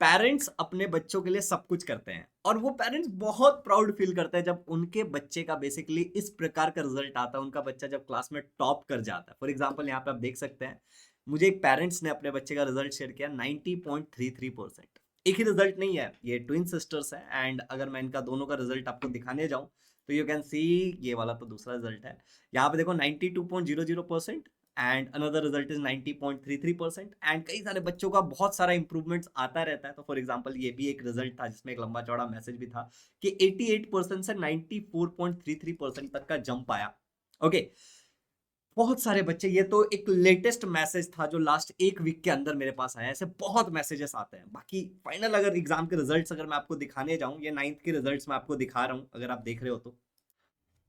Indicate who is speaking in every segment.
Speaker 1: Parents अपने बच्चों के लिए सब कुछ करते हैं और वो पेरेंट्स बहुत प्राउड फील करते हैं जब उनके बच्चे का बेसिकली इस प्रकार का रिजल्ट आता है। उनका बच्चा जब क्लास में टॉप कर जाता है। फॉर एग्जांपल यहाँ पे आप देख सकते हैं, मुझे एक पेरेंट्स ने अपने बच्चे का रिजल्ट शेयर किया 90.33%। एक ही रिजल्ट नहीं है, ये ट्विन सिस्टर्स है। एंड अगर मैं इनका दोनों का रिजल्ट आपको दिखाने जाऊं तो यू कैन सी, ये वाला तो दूसरा रिजल्ट है। यहाँ पे देखो 92.00% and another result is 90.33%। And कई सारे बच्चों का बहुत सारा इंप्रूवमेंट्स आता रहता है। तो फॉर एग्जांपल ये भी एक रिजल्ट था जिसमें एक लंबा चौड़ा मैसेज भी था कि 88% से 94.33% तक का जंप आया। ओके, बहुत सारे बच्चे, ये तो एक लेटेस्ट मैसेज था जो लास्ट एक वीक के अंदर मेरे पास आया। ऐसे बहुत मैसेजेस आते हैं। बाकी फाइनल अगर एग्जाम के रिजल्ट्स अगर मैं आपको दिखाने जाऊं, ये 9th के रिजल्ट्स मैं आपको दिखा रहा हूं, अगर आप देख रहे हो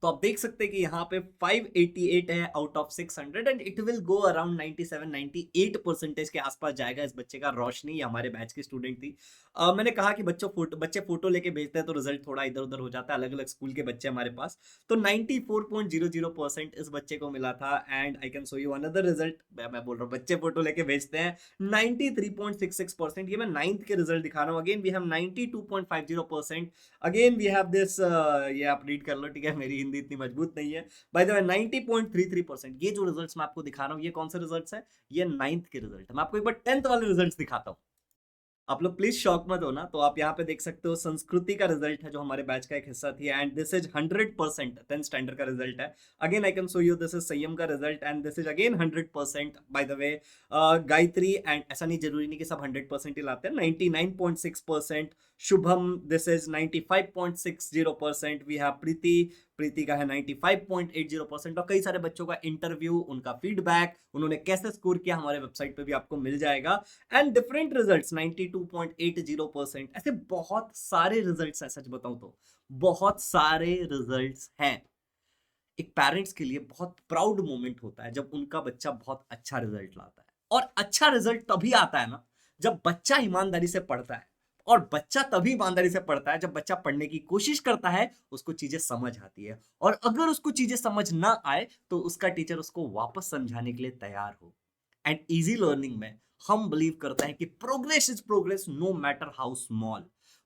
Speaker 1: तो आप देख सकते हैं कि यहाँ पे 588 है out of 600 and it will go around 97-98 percentage के आसपास जाएगा। इस बच्चे का रोशनी हमारे बैच की स्टूडेंट थी। मैंने कहा कि बच्चे फोटो लेके भेजते हैं तो रिजल्ट थोड़ा इधर उधर हो जाता है, अलग अलग स्कूल के बच्चे हमारे पास। तो 94.00% इस बच्चे को मिला था। And I can show you another result. मैं बोल रहा हूँ बच्चे फोटो लेके भेजते हैं 93.66%। ये मैं 9th के रिजल्ट दिखा रहा हूँ। Again we have 92.50%। Again we have this, ये आप रीड कर लो, ठीक है, मेरी हिंदी इतनी मजबूत नहीं है। By the way 90.33%। ये जो रिजल्ट्स मैं आपको दिखा रहा हूँ, ये कौन से रिजल्ट्स है? ये 9th के रिजल्ट है। मैं आपको एक बार 10th वाले रिजल्ट्स दिखाता हूँ। आप लोग प्लीज शॉक मत हो ना। तो आप यहाँ पे देख सकते हो संस्कृति का रिजल्ट है जो हमारे बैच का एक हिस्सा थी। And this is 100% 10th standard का रिजल्ट है। Again I can show you, this is संयम का result and this is again 100%। By the way Gayatri, and ऐसा नहीं जरूरी नहीं कि सब 100% ही लाते हैं, 99.6%। Shubham, this is 95.60%। We have Preeti, Preeti का है 95.80%। और कई सारे बच्चों का इंटरव्यू, उनका फीडबैक, उन्होंने कैसे स्कोर किया, हमारे वेबसाइट पे भी आपको मिल जाएगा। And different results 92.80%। ऐसे बहुत सारे रिजल्ट्स हैं, सच बताऊं तो बहुत सारे रिजल्ट्स हैं। एक पेरेंट्स के लिए बहुत प्राउड मोमेंट होता है जब उनका बच्चा बहुत अच्छा रिजल्ट लाता है। और अच्छा रिजल्ट तभी आता है ना जब बच्चा ईमानदारी से पढ़ता है। और बच्चा तभी ईमानदारी से पढ़ता है जब बच्चा पढ़ने की कोशिश करता है, उसको चीजें समझ आती है। और अगर उसको चीजें समझ ना आए तो उसका टीचर उसको वापस समझाने के लिए तैयार हो। एंड इजी लर्निंग में हम बिलीव करते हैं कि progress is progress no matter how small.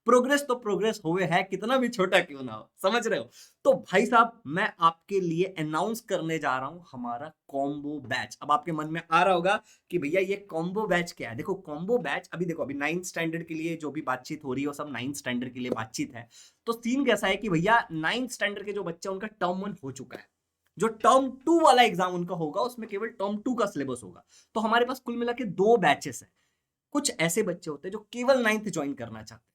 Speaker 1: Progress तो प्रोग्रेस हुए है, कितना भी छोटा क्यों ना हो, समझ रहे हो? तो भाई साहब, मैं आपके लिए अनाउंस करने जा रहा हूं हमारा कॉम्बो बैच। अब आपके मन में आ रहा होगा कि भैया ये कॉम्बो बैच क्या है। देखो कॉम्बो बैच, अभी देखो, अभी 9th स्टैंडर्ड के लिए जो भी बातचीत हो रही है वो सब 9th स्टैंडर्ड के लिए बातचीत है। तो सीन कैसा है कि भैया 9th स्टैंडर्ड के जो बच्चे उनका टर्म 1 हो चुका है। जो टर्म 2 वाला एग्जाम उनका होगा उसमें केवल टर्म 2 का सिलेबस होगा। तो हमारे पास कुल मिला के 2 बैचेस हैं। कुछ ऐसे बच्चे होते हैं जो केवल 9th ज्वाइन करना चाहते हैं,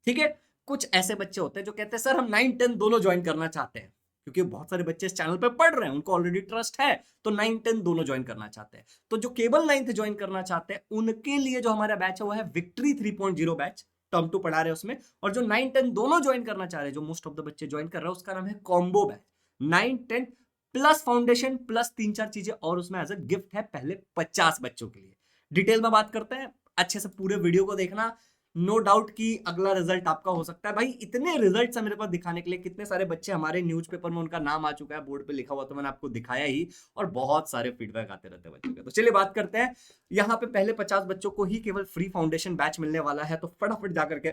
Speaker 1: ठीक है। कुछ ऐसे बच्चे होते हैं जो कहते हैं सर हम 9 10 दोनों ज्वाइन करना चाहते हैं, क्योंकि बहुत सारे बच्चे इस चैनल पे पढ़ रहे हैं, उनको ऑलरेडी ट्रस्ट है, तो 9 10 दोनों ज्वाइन करना चाहते हैं। तो जो केवल 9th ज्वाइन करना चाहते हैं उनके लिए जो हमारा बैच है वो है विक्ट्री 3.0 बैच। टर्म 2 पढ़ा रहे हैं उसमें। और जो 9 10 दोनों ज्वाइन करना चाह रहे हैं, जो मोस्ट ऑफ द बच्चे ज्वाइन कर रहे हैं, उसका नाम है combo batch. 9 10 plus foundation plus 3-4 चीजें और उसमें एज अ गिफ्ट है पहले 50 बच्चों के लिए। डिटेल में बात करते हैं, अच्छे से पूरे वीडियो को देखना। नो डाउट कि अगला रिजल्ट आपका हो सकता है। भाई इतने रिजल्ट्स हैं मेरे पास दिखाने के लिए, कितने सारे बच्चे हमारे न्यूज़पेपर में उनका नाम आ चुका है, बोर्ड पे लिखा हुआ, तो मैंने आपको दिखाया ही। और बहुत सारे फीडबैक आते रहते हैं बच्चों के। तो चलिए बात करते हैं। यहाँ पे पहले 50 बच्चों को ही केवल फ्री फाउंडेशन बैच मिलने वाला है, तो फटाफट जाकर के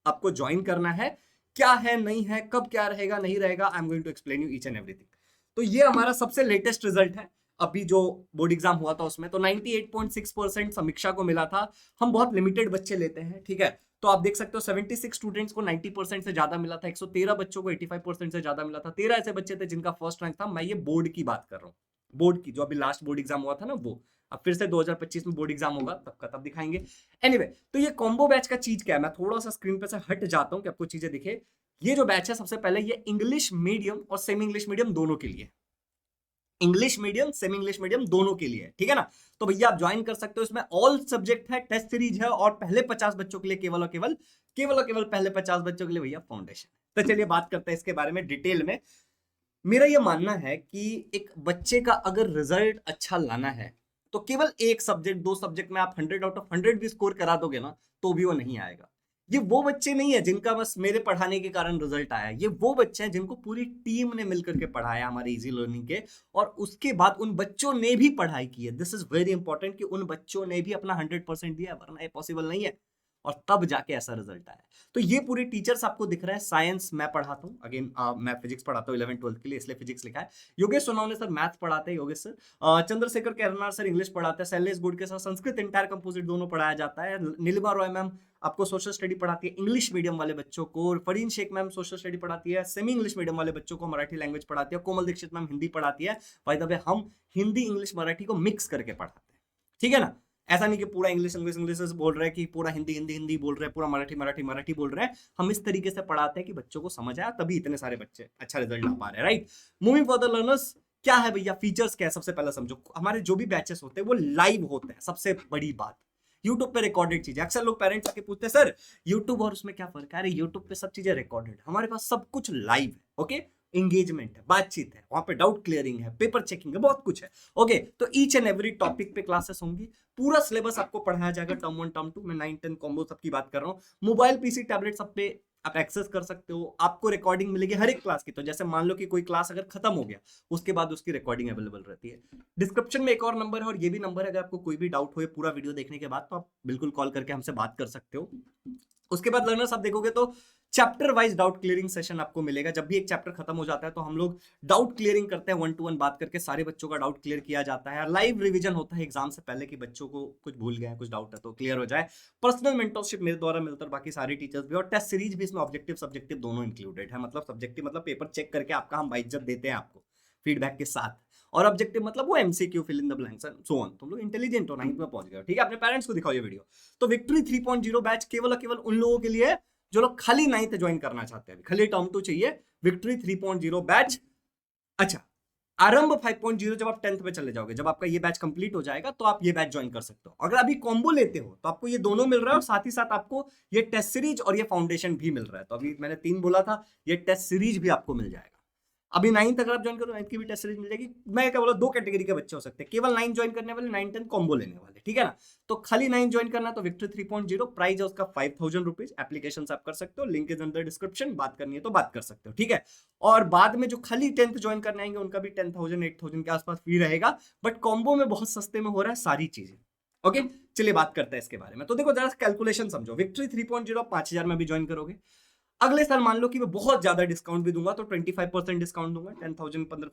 Speaker 1: आपको ज्वाइन करना है। क्या है, नहीं है, कब क्या रहेगा, नहीं रहेगा, I am going to explain you each and everything. तो ये हमारा सबसे लेटेस्ट रिजल्ट है। अभी जो बोर्ड एग्जाम हुआ था उसमें तो 98.6% समीक्षा को मिला था। हम बहुत लिमिटेड बच्चे लेते हैं, ठीक है। तो आप देख सकते हो 76 स्टूडेंट्स को 90% से ज्यादा मिला था, 113 बच्चों को 85% से ज्यादा मिला था, 13 ऐसे बच्चे थे जिनका फर्स्ट रैंक था। मैं ये बोर्ड की बात कर रहा हूँ, बोर्ड की, जो अभी लास्ट बोर्ड एग्जाम हुआ था ना वो। अब फिर से 2025 में बोर्ड एग्जाम होगा, तब का तब दिखाएंगे। एनीवे, तो ये कॉम्बो बैच का चीज क्या है, मैं थोड़ा सा स्क्रीन पे से हट जाता हूं कि आपको चीजें दिखे। ये जो बैच है, सबसे पहले ये इंग्लिश मीडियम और सेमी इंग्लिश मीडियम दोनों के लिए, English medium semi English medium दोनों के लिए, ठीक है ना। तो भैया आप ज्वाइन कर सकते हो। इसमें ऑल सब्जेक्ट है, टेस्ट सीरीज है, और पहले 50 बच्चों के लिए केवल और केवल पहले 50 बच्चों के लिए भैया फाउंडेशन। तो चलिए बात करते हैं इसके बारे में डिटेल में। मेरा यह मानना है कि एक बच्चे का अगर रिजल्ट अच्छा लाना है तो केवल एक सब्जेक्ट, 2 सब्जेक्ट में आप 100 आउट ऑफ 100 भी स्कोर करा दोगे ना तो भी वो नहीं आएगा। ये वो बच्चे नहीं है जिनका बस मेरे पढ़ाने के कारण रिजल्ट आया। ये वो बच्चे हैं जिनको पूरी टीम ने मिलकर के पढ़ाया हमारे इजी लर्निंग के, और उसके बाद उन बच्चों ने भी पढ़ाई की है। दिस इज वेरी इंपॉर्टेंट कि उन बच्चों ने भी अपना 100% दिया, वरना ये पॉसिबल नहीं है। और तब जाके ऐसा रिजल्ट आया। तो ये पूरे टीचर्स आपको दिख रहा है। साइंस मैं पढ़ाता हूँ, अगेन मैं फिजिक्स पढ़ाता हूँ 11th-12th के लिए, इसलिए फिजिक्स लिखा है। योगेश सोनवणे सर मैथ पढ़ाते हैं, Yogesh sir. Chandrashekhar Kernar sir English पढ़ाते हैं। शैलेश गुड़ के सर संस्कृत इंटायर कंपोजिट दोनों पढ़ाया जाता है। नीलिमा रॉय मैम आपको सोशल स्टडी पढ़ाती है इंग्लिश मीडियम वाले बच्चों को। Fareen Shaikh ma'am social study पढ़ाती है सेमी इंग्लिश मीडियम वाले बच्चों को, मराठी लैंग्वेज पढ़ाती है। कोमल दीक्षित मैम हिंदी पढ़ाती है। बाय द वे हम हिंदी इंग्लिश मराठी को मिक्स करके पढ़ाते हैं, ठीक है ना। ऐसा नहीं कि पूरा इंग्लिश इंग्लिश इंग्लिश बोल रहे हैं, कि पूरा हिंदी हिंदी हिंदी बोल रहे हैं, पूरा मराठी मराठी मराठी बोल रहे हैं। हम इस तरीके से पढ़ाते हैं कि बच्चों को समझ आया, तभी इतने सारे बच्चे अच्छा रिजल्ट ला पा रहे हैं, right. Moving for the learners, क्या है भैया फीचर्स क्या है, सबसे पहले समझो। हमारे जो भी बैचेस होते हैं वो लाइव होते हैं, सबसे बड़ी बात। यूट्यूब पे रिकॉर्डेड चीजें, अक्सर लोग पेरेंट्स आके पूछते हैं सर यूट्यूब और उसमें क्या फर्क है। अरे यूट्यूब पे सब चीजें रिकॉर्डेड, हमारे पास सब कुछ लाइव है। ओके, इंगेजमेंट है, बातचीत है, वहां पे डाउट क्लियरिंग है, पेपर चेकिंग है, बहुत कुछ है। ओके, तो ईच एंड एवरी टॉपिक पे क्लासेस होंगी। पूरा सिलेबस आपको पढ़ाया जाएगा, टर्म 1 टर्म 2 में 9 10 कॉम्बो सबकी बात कर रहा हूँ। मोबाइल पीसी टैबलेट सब पे आप एक्सेस कर सकते हो। आपको रिकॉर्डिंग मिलेगी हर एक क्लास की। तो जैसे मान लो कि कोई क्लास अगर खत्म हो गया, उसके बाद उसकी रिकॉर्डिंग अवेलेबल रहती है। डिस्क्रिप्शन में एक और नंबर है, और ये भी नंबर है, अगर आपको कोई भी डाउट हो पूरा वीडियो देखने के बाद, तो आप बिल्कुल कॉल करके हमसे बात कर सकते हो। उसके बाद लर्नर्स आप देखोगे तो chapter wise doubt clearing session आपको मिलेगा। जब भी एक चैप्टर खत्म हो जाता है तो हम लोग डाउट क्लियरिंग करते हैं, 1 to 1 बात करके सारे बच्चों का डाउट क्लियर किया जाता है। लाइव रिवीजन होता है एग्जाम से पहले, कि बच्चों को कुछ भूल गए, कुछ डाउट है तो क्लियर हो जाए। पर्सनल मेंटरशिप मेरे द्वारा मिलता है, बाकी सारे टीचर्स भी, और टेस्ट सीरीज भी इसमें ऑब्जेक्टिव सब्जेक्टिव दोनों इंक्लूडेड है। मतलब सब्जेक्टिव मतलब पेपर चेक करके आपका हम बाइज्जत देते हैं आपको फीडबैक के साथ, और ऑब्जेक्टिव मतलब वो MCQ, fill in the blanks and so on. तुम लोग इंटेलिजेंट हो, 9th में पहुंच गए, ठीक है। अपने पेरेंट्स को दिखाओ ये वीडियो। तो विक्ट्री 3.0 बैच केवल और केवल उन लोगों के लिए जो लोग खाली 9th ज्वाइन करना चाहते हैं, खाली टर्म 2 चाहिए। Victory 3.0 batch. अच्छा, आरंभ 5.0 जब आप 10th में चले जाओगे, जब आपका ये बैच कंप्लीट हो जाएगा तो आप ये बैच ज्वाइन कर सकते हो। अगर अभी कॉम्बो लेते हो तो आपको ये दोनों मिल रहा है, और साथ ही साथ आपको ये टेस्ट सीरीज और ये फाउंडेशन भी मिल रहा है। तो अभी मैंने 3 बोला था, ये टेस्ट सीरीज भी आपको मिल जाएगा। अभी 9th अगर आप ज्वाइन करो, 9th की भी टेस्ट सीरीज मिल जाएगी। मैं क्या बोला, 2 कैटेगरी के बच्चे हो सकते हैं, केवल 9 ज्वाइन करने वाले, 9 10 कॉम्बो लेने वाले, ठीक है ना। तो खाली 9 ज्वाइन करना तो विक्ट्री 3.0 प्राइस है उसका 5000 रुपीज। एप्लीकेशन आप कर सकते हो, लिंक इज अंडर डिस्क्रिप्शन। बात करनी है तो बात कर सकते हो, ठीक है। और बाद में जो खाली 10th ज्वाइन करने आएंगे उनका भी 10,000 8,000 के आसपास फी रहेगा, बट कॉम्बो में बहुत सस्ते में हो रहा है सारी चीजें। ओके, चलिए बात करते हैं इसके बारे में। तो देखो जरा कैलकुलेशन समझो। विक्ट्री 3.0 5000 में भी ज्वाइन करोगे। अगले साल मान लो कि मैं बहुत ज्यादा डिस्काउंट भी दूंगा, तो 25% डिस्काउंट दूंगा, 10,000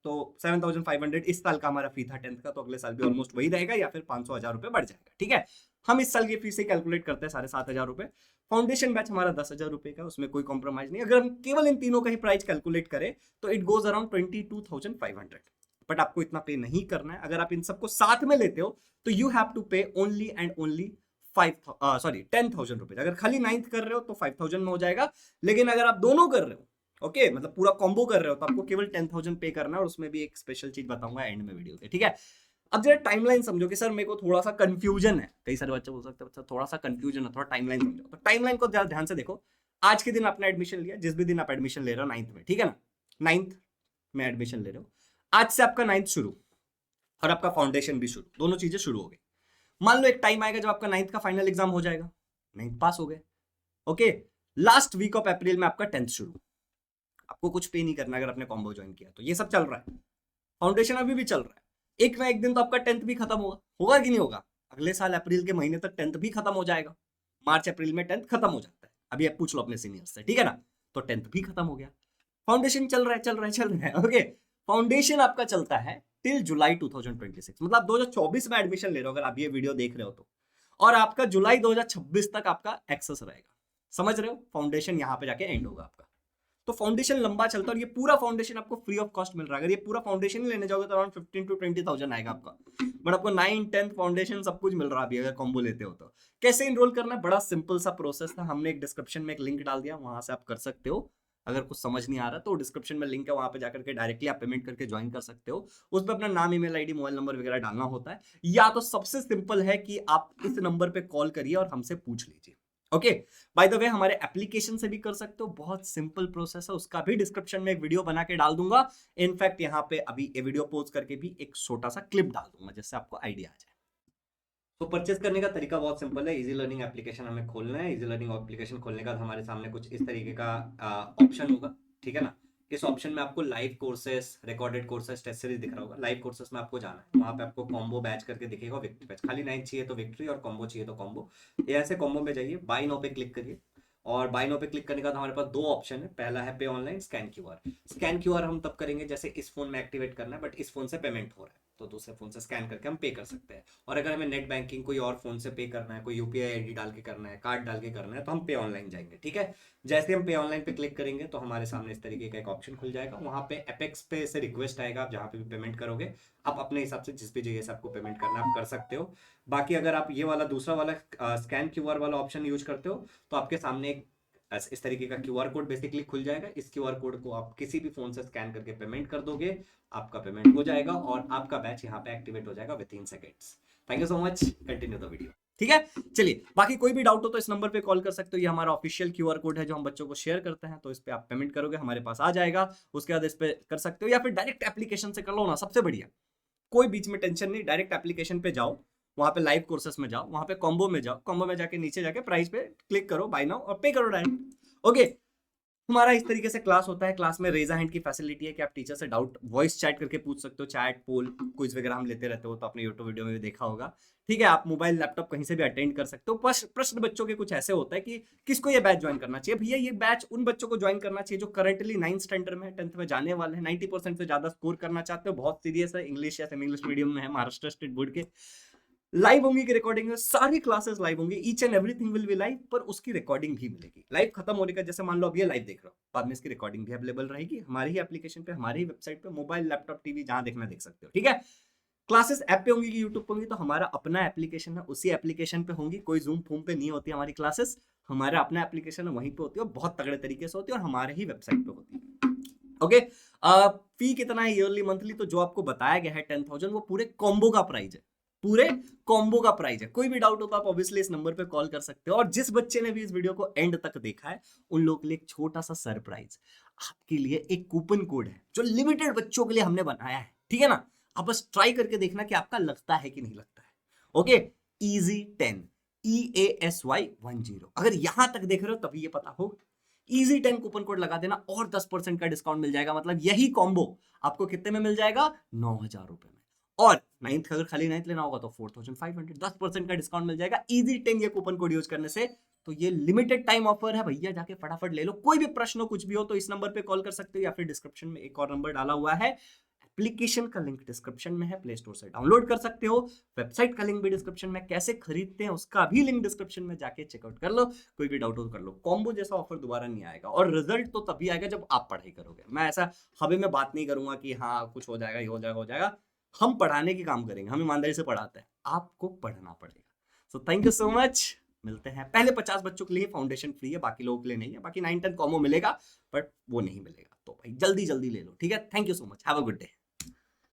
Speaker 1: तो 7,500 इस साल का हमारा फी था 10th का। तो अगले साल भी ऑलमोस्ट वही रहेगा, या फिर 500 रुपए बढ़ जाएगा, ठीक है। हम इस साल की फीस से कैलकुलेट करते हैं 7,500 रुपए। फाउंडेशन बैच हमारा 10,000 रुपए का, उसमें कोई कॉम्प्रोमाइज नहीं। अगर हम केवल इन तीनों का ही प्राइस कैलकुलेट करें तो इट गोज अराउंड 22,500। बट आपको इतना पे नहीं करना है। अगर आप इन सबको साथ में लेते हो तो यू हैव टू पे ओनली एंड ओनली 10,000 रुपीज। अगर खाली 9th कर रहे हो तो 5,000 में हो जाएगा, लेकिन अगर आप दोनों कर रहे हो, ओके, मतलब पूरा कॉम्बो कर रहे हो, तो आपको केवल 10,000 पे करना है। और उसमें भी एक स्पेशल चीज बताऊंगा एंड में वीडियो के, ठीक है। अब जरा टाइमलाइन समझो कि सर मेरे को थोड़ा सा कंफ्यूजन है। कई सारे बच्चे बोल सकते हैं थोड़ा सा कंफ्यूजन है, थोड़ा टाइमलाइन समझो। तो टाइमलाइन को जरा ध्यान से देखो। आज के दिन आपने एडमिशन लिया, जिस भी दिन आप एडमिशन ले रहे हो 9th में, ठीक है ना, 9th में एडमिशन ले रहे हो, आज से आपका 9th शुरू और आपका फाउंडेशन भी शुरू, दोनों चीजें शुरू हो गई। मान लो एक टाइम आएगा जब आपका 9th का फाइनल एग्जाम हो जाएगा, 9th पास हो गए, okay. Last week of April में आपका 10th शुरू। आपको कुछ पे नहीं करना अगर आपने कॉम्बो ज्वाइन किया तो। ये सब चल रहा है, फाउंडेशन अभी भी चल रहा है। एक ना एक दिन तो आपका 10th भी खत्म होगा, होगा कि नहीं होगा। अगले साल अप्रैल के महीने तक 10th भी खत्म हो जाएगा। मार्च अप्रैल में 10th खत्म हो जाता है। अभी आप पूछ लो अपने सीनियर्स से, ठीक है ना। तो 10th भी खत्म हो गया, फाउंडेशन चल रहा है चल रहा है चल रहा है, ओके। फाउंडेशन आपका चलता है टिल जुलाई 2026, मतलब 2024 में एडमिशन ले रहे हो अगर आप ये वीडियो देख रहे हो तो, और आपका जुलाई 2026 तक आपका एक्सेस रहेगा। समझ रहे हो, फाउंडेशन यहाँ पे जाके एंड होगा आपका। तो फाउंडेशन लंबा चलता है, और ये पूरा फाउंडेशन आपको फ्री ऑफ कॉस्ट मिल रहा है। अगर ये पूरा फाउंडेशन ही लेने जाओगे तो अराउंड 15 to 20,000 आएगा आपका, बट आपको 9 10 फाउंडेशन सब कुछ मिल रहा है अभी अगर कॉम्बो लेते हो तो। कैसे इनरोल करना है, बड़ा सिंपल सा प्रोसेस था। हमने एक डिस्क्रिप्शन में एक लिंक डाल दिया, वहां से आप कर सकते हो। अगर कुछ समझ नहीं आ रहा तो डिस्क्रिप्शन में लिंक है, वहां पे जाकर के डायरेक्टली आप पेमेंट करके ज्वाइन कर सकते हो। उस पर अपना नाम, ईमेल आईडी, मोबाइल नंबर वगैरह डालना होता है। या तो सबसे सिंपल है कि आप इस नंबर पे कॉल करिए और हमसे पूछ लीजिए, ओके। बाय द वे हमारे एप्लीकेशन से भी कर सकते हो, बहुत सिंपल प्रोसेस है। उसका भी डिस्क्रिप्शन में एक वीडियो बना के डाल दूंगा। इनफैक्ट यहाँ पे अभी ये वीडियो पोस्ट करके भी एक छोटा सा क्लिप डाल दूंगा, जिससे आपको आइडिया आ जाए। तो परचेस करने का तरीका बहुत सिंपल है। इजी लर्निंग एप्लीकेशन हमें खोलना है। इजी लर्निंग एप्लीकेशन खोलने के बाद हमारे सामने कुछ इस तरीके का ऑप्शन होगा, ठीक है ना। इस ऑप्शन में आपको live courses, recorded courses, test series दिख रहा होगा। लाइव कोर्सेस में आपको जाना है, वहाँ पे आपको कॉम्बो बैच करके दिखेगा, विक्ट्री बैच। खाली 9 चाहिए तो विक्ट्री और कॉम्बो चाहिए तो कॉम्बो। ये ऐसे कॉम्बो में जाइए, बाय नाउ पे क्लिक करिए। और बाय नाउ पे क्लिक करने का हमारे पास दो ऑप्शन है। पहला है पे online, scan QR. Scan QR हम तब करेंगे जैसे इस फोन में एक्टिवेट करना है, बट इस फोन से पेमेंट हो रहा है तो दूसरे फोन से स्कैन करके हम पे कर सकते हैं। और अगर हमें नेट बैंकिंग कोई और फोन से पे करना है, कोई यूपीआई आईडी डाल के करना है, कार्ड डाल के करना है, तो हम पे ऑनलाइन जाएंगे। ठीक है, जैसे हम पे ऑनलाइन पे क्लिक करेंगे तो हमारे सामने इस तरीके का एक ऑप्शन खुल जाएगा। वहां पे एपेक्स पे से रिक्वेस्ट आएगा, आप जहां पे भी पेमेंट करोगे आप अपने हिसाब से जिस भी जगह से आपको पेमेंट करना है आप कर सकते हो। बाकी अगर आप ये वाला दूसरा वाला स्कैन क्यूआर वाला ऑप्शन यूज करते हो तो आपके सामने एक इस तरीके का क्यूआर कोड बेसिकली खुल जाएगा। इस क्यूआर कोड को आप किसी भी फोन से स्कैन करके पेमेंट कर दोगे, आपका पेमेंट हो जाएगा और आपका बैच यहाँ पे एक्टिवेट हो जाएगा with in seconds. Thank you so much, continue the video. ठीक है, चलिए बाकी कोई भी डाउट हो तो इस नंबर पे कॉल कर सकते हो। ये हमारा ऑफिशियल क्यूआर कोड है जो हम बच्चों को शेयर करते हैं, तो इस पे आप पेमेंट करोगे हमारे पास आ जाएगा। उसके बाद इस पे कर सकते हो या फिर डायरेक्ट एप्लीकेशन से कर लो ना, सबसे बढ़िया। कोई बीच में टेंशन नहीं, डायरेक्ट एप्लीकेशन पे जाओ, वहां पे लाइव कोर्सेस में जाओ, वहां पे कॉम्बो में जाओ, कॉम्बो में जाके नीचे जाके प्राइस पे क्लिक करो, बाय नाउ, और पे करो डायरेक्ट। ओके, हमारा इस तरीके से क्लास होता है। क्लास में रेज हैंड की फैसिलिटी है कि आप टीचर से डाउट वॉइस चैट करके पूछ सकते हो। चैट, पोल, क्विज वगैरह हम लेते रहते हो, तो अपने यूट्यूब वीडियो में भी देखा होगा। ठीक है, आप मोबाइल, लैपटॉप कहीं से भी अटेंड कर सकते हो। प्रश्न बच्चों के कुछ ऐसे होता है कि किसको ये बैच ज्वाइन करना चाहिए। भैया ये बैच उन बच्चों को ज्वाइन करना चाहिए जो करंटली 9th स्टैंडर्ड में, 10th में जाने वाले हैं, 90% से ज्यादा स्कोर करना चाहते हो, बहुत सीरियस है, इंग्लिश या सेमी इंग्लिश मीडियम में है, महाराष्ट्र स्टेट बोर्ड के। लाइव होंगी की रिकॉर्डिंग, सारी क्लासेस लाइव होंगी, each and everything will be live, पर उसकी रिकॉर्डिंग भी मिलेगी। लाइव खत्म होने का, जैसे मान लो अब ये लाइव देख रहा हो, बाद में इसकी रिकॉर्डिंग भी अवेलेबल रहेगी हमारी ही एप्लीकेशन पे, हमारी ही वेबसाइट पे, मोबाइल, लैपटॉप, टीवी, जहां देखना देख सकते हो। ठीक है, क्लासेस ऐप पे होंगी कि यूट्यूब पे होंगी, तो हमारा अपना एप्लीकेशन है, उसी एप्लीकेशन पे होंगी। कोई जूम फूम पे नहीं होती हमारी क्लासेस, हमारा अपना एप्लीकेशन है, वहीं पे होती है, बहुत तगड़े तरीके से होती है और हमारे ही वेबसाइट पे होती है। ओके, फी कितना है ईयरली, मंथली? तो जो आपको बताया गया है 10,000, वो पूरे कॉम्बो का प्राइस है, पूरे कॉम्बो का प्राइस है। कोई भी डाउट हो तो आप ऑब्वियसली इस नंबर पे कॉल कर सकते हो। और जिस बच्चे ने भी इस वीडियो को एंड तक देखा है, उन लोगों के लिए एक छोटा सा सरप्राइज, आपके लिए एक कूपन कोड है जो लिमिटेड बच्चों के लिए हमने बनाया है। ठीक है ना, आप बस ट्राई करके देखना कि आपका लगता है कि नहीं लगता है। Okay, EASY10, EASY10। अगर यहां तक देख रहे हो तभी ये पता हो, EASY10 कूपन कोड लगा देना और 10% का डिस्काउंट मिल जाएगा। मतलब यही कॉम्बो आपको कितने में मिल जाएगा? 9,000 रुपए में। और 9th, अगर खाली 9th लेना होगा तो 4,500, 10% का डिस्काउंट मिल जाएगा EASY10 ये कूपन कोड यूज करने से। तो ये लिमिटेड टाइम ऑफर है भैया, जाके फटाफट ले लो। कोई भी प्रश्न हो, कुछ भी हो, तो इस नंबर पे कॉल कर सकते हो, या फिर डिस्क्रिप्शन में एक और नंबर डाला हुआ है, एप्लीकेशन का लिंक डिस्क्रिप्शन में है, प्ले स्टोर से डाउनलोड कर सकते हो। वेबसाइट का लिंक भी डिस्क्रिप्शन में, कैसे खरीदते हैं उसका भी लिंक डिस्क्रिप्शन में, जाके चेकआउट कर लो। कोई भी डाउट हो तो कर लो। कॉम्बो जैसा ऑफर दोबारा नहीं आएगा, और रिजल्ट तो तभी आएगा जब आप पढ़ाई करोगे। मैं ऐसा हवे में बात नहीं करूंगा कि हाँ कुछ हो जाएगा, ये हो जाएगा, हो जाएगा। हम पढ़ाने की काम करेंगे, हम ईमानदारी से पढ़ाते हैं, आपको पढ़ना पड़ेगा। So thank you so much, मिलते हैं। पहले 50 बच्चों के लिए फाउंडेशन फ्री है, बाकी लोगों के लिए नहीं है। बाकी 9, 10 कॉम्बो मिलेगा, बट वो नहीं मिलेगा, तो भाई जल्दी जल्दी ले लो। ठीक है, thank you so much, have a good day.